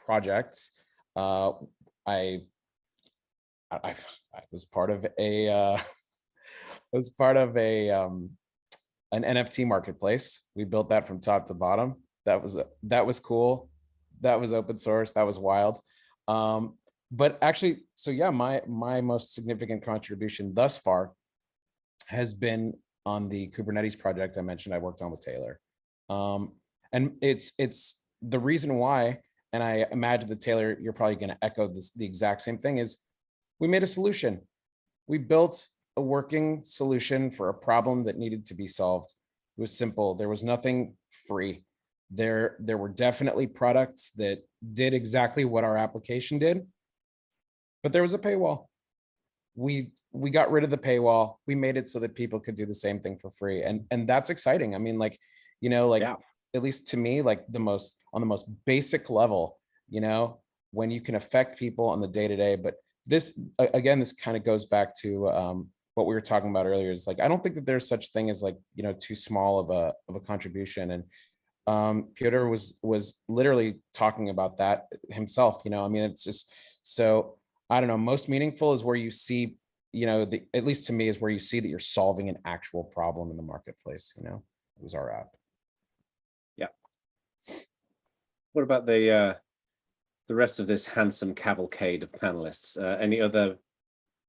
projects. I was part of an NFT marketplace. We built that from top to bottom. That was cool. That was open source. That was wild. But actually, so yeah, my most significant contribution thus far has been on the Kubernetes project I mentioned I worked on with Taylor. And it's the reason why, and I imagine that Taylor, you're probably going to echo the exact same thing, is we made a solution. We built a working solution for a problem that needed to be solved. It was simple. There was nothing free. There were definitely products that did exactly what our application did, but there was a paywall. We got rid of the paywall. We made it so that people could do the same thing for free. And that's exciting. I mean, like, yeah. At least to me, like on the most basic level, when you can affect people on the day-to-day. But this, again, this kind of goes back to what we were talking about earlier, is like, I don't think that there's such thing as like, too small of a contribution. And Piotr was literally talking about that himself. I mean, it's just, so I don't know, most meaningful is where you see, at least to me, is where you see that you're solving an actual problem in the marketplace. It was our app. Yeah. What about the rest of this handsome cavalcade of panelists? Any other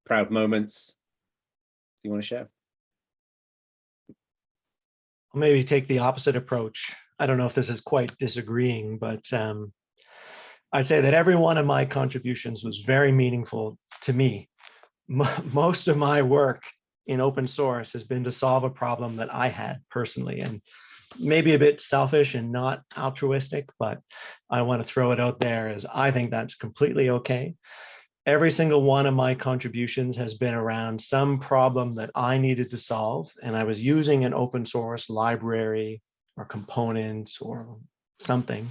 proud moments you want to share? I'll maybe take the opposite approach. I don't know if this is quite disagreeing, but I'd say that every one of my contributions was very meaningful to me. Most of my work in open source has been to solve a problem that I had personally, and maybe a bit selfish and not altruistic, but I want to throw it out there as I think that's completely okay. Every single one of my contributions has been around some problem that I needed to solve, and I was using an open source library or component or something,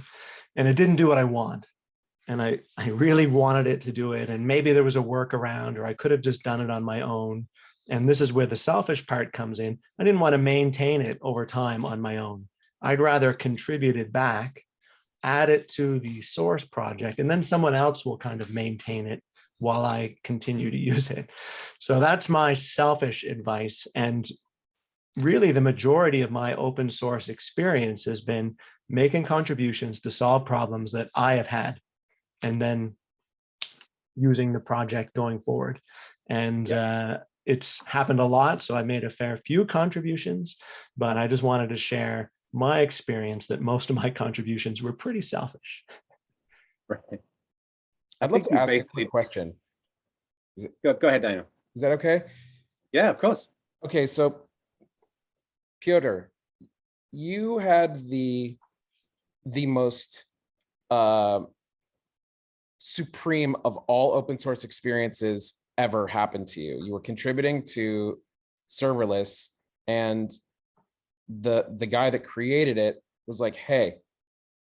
and it didn't do what I want. And I really wanted it to do it. And maybe there was a workaround, or I could have just done it on my own. And this is where the selfish part comes in. I didn't want to maintain it over time on my own. I'd rather contribute it back, add it to the source project, and then someone else will kind of maintain it while I continue to use it. So that's my selfish advice. And really the majority of my open source experience has been making contributions to solve problems that I have had, and then using the project going forward. And it's happened a lot, so I made a fair few contributions, but I just wanted to share my experience that most of my contributions were pretty selfish. Right. I'd love to ask a quick question. Go ahead, Daniel. Is that okay? Yeah, of course. Okay, so Piotr, you had the most supreme of all open source experiences ever happen to you. You were contributing to serverless, and the guy that created it was like, hey,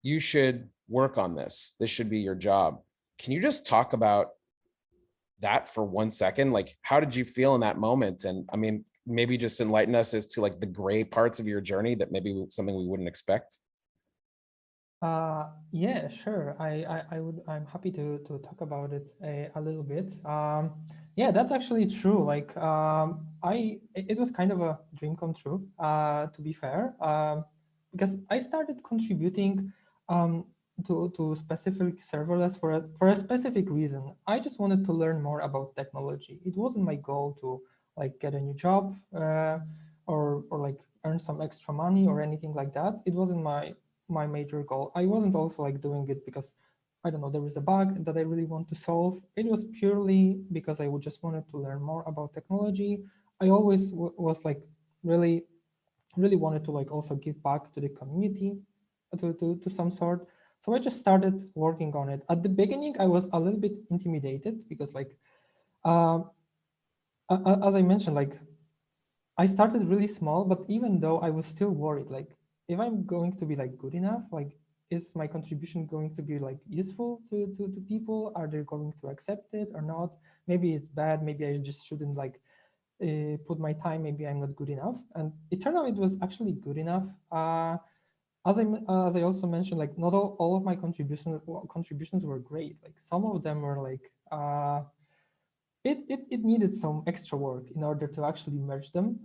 you should work on this. This should be your job. Can you just talk about that for 1 second? Like, how did you feel in that moment? And I mean, maybe just enlighten us as to like the gray parts of your journey that maybe something we wouldn't expect. Yeah, sure. I'm happy to talk about it a little bit. Yeah, that's actually true. Like, it was kind of a dream come true, to be fair, because I started contributing to specific serverless for a specific reason. I just wanted to learn more about technology. It wasn't my goal to like get a new job or like earn some extra money or anything like that. It wasn't my major goal. I wasn't also like doing it because, I don't know, there was a bug that I really want to solve. It was purely because I would just wanted to learn more about technology. I always was like really wanted to like also give back to the community. to some sort. So I just started working on it. At the beginning, I was a little bit intimidated because like, as I mentioned, like I started really small, but even though I was still worried, like if I'm going to be like good enough, like is my contribution going to be like useful to people? Are they going to accept it or not? Maybe it's bad. Maybe I just shouldn't like put my time. Maybe I'm not good enough. And it turned out it was actually good enough. As I also mentioned, like not all of my contributions were great. Like some of them were like it needed some extra work in order to actually merge them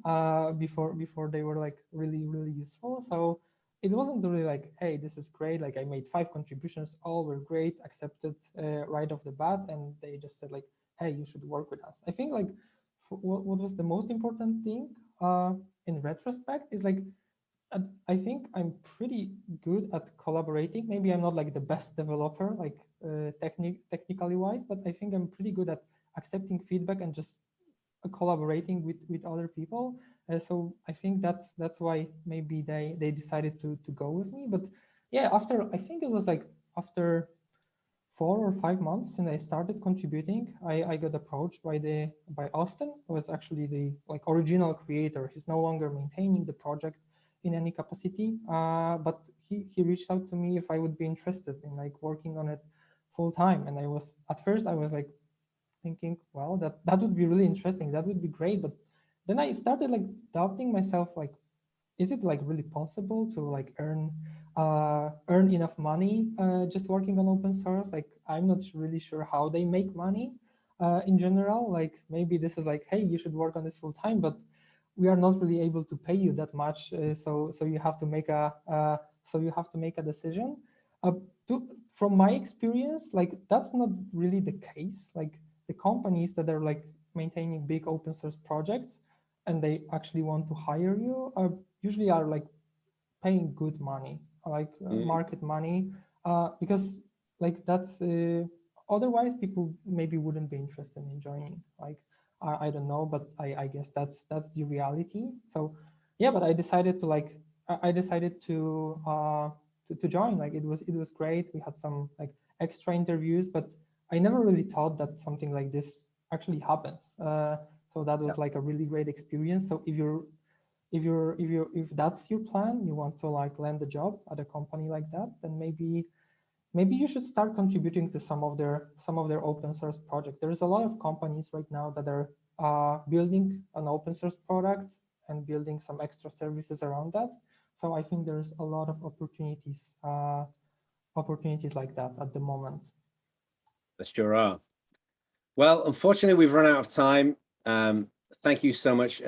before they were like really useful. So it wasn't really like, hey, this is great. Like I made 5 contributions, all were great, accepted right off the bat, and they just said like, hey, you should work with us. I think like what was the most important thing in retrospect is like I think I'm pretty good at collaborating. Maybe I'm not like the best developer, like technically wise, but I think I'm pretty good at accepting feedback and just collaborating with other people. So I think that's why maybe they decided to go with me. But yeah, after I think it was like after 4 or 5 months and I started contributing, I got approached by Austin, who was actually the like original creator. He's no longer maintaining the project in any capacity, but he reached out to me if I would be interested in like working on it full time. And I was at first I was like thinking, well, that would be really interesting. That would be great. But then I started like doubting myself, like, is it like really possible to like earn enough money just working on open source? Like I'm not really sure how they make money in general. Like maybe this is like, hey, you should work on this full time, but we are not really able to pay you that much. So you have to make a decision. Uh, from my experience, like that's not really the case. Like the companies that are like maintaining big open source projects and they actually want to hire you are usually are like paying good money, like market money, because like that's otherwise people maybe wouldn't be interested in joining. Like I don't know, but I guess that's the reality. So yeah, but I decided to like I decided to join. Like it was great. We had some like extra interviews, but I never really thought that something like this actually happens. So that was like a really great experience. So if that's your plan, you want to like land a job at a company like that, then maybe you should start contributing to some of their open source project. There's a lot of companies right now that are building an open source product and building some extra services around that. So I think there's a lot of opportunities like that at the moment. There sure are. Well, unfortunately, we've run out of time. Thank you so much,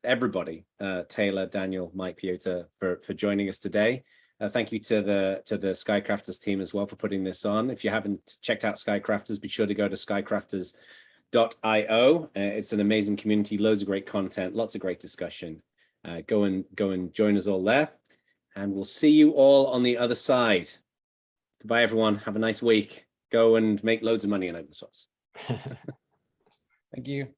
everybody, Taylor, Daniel, Mike, Piotr, for joining us today. Thank you to the Skycrafters team as well for putting this on. If you haven't checked out Skycrafters, be sure to go to skycrafters.io. It's an amazing community, loads of great content, lots of great discussion. Go and join us all there, and we'll see you all on the other side. Goodbye, everyone. Have a nice week. Go and make loads of money in open source. Thank you.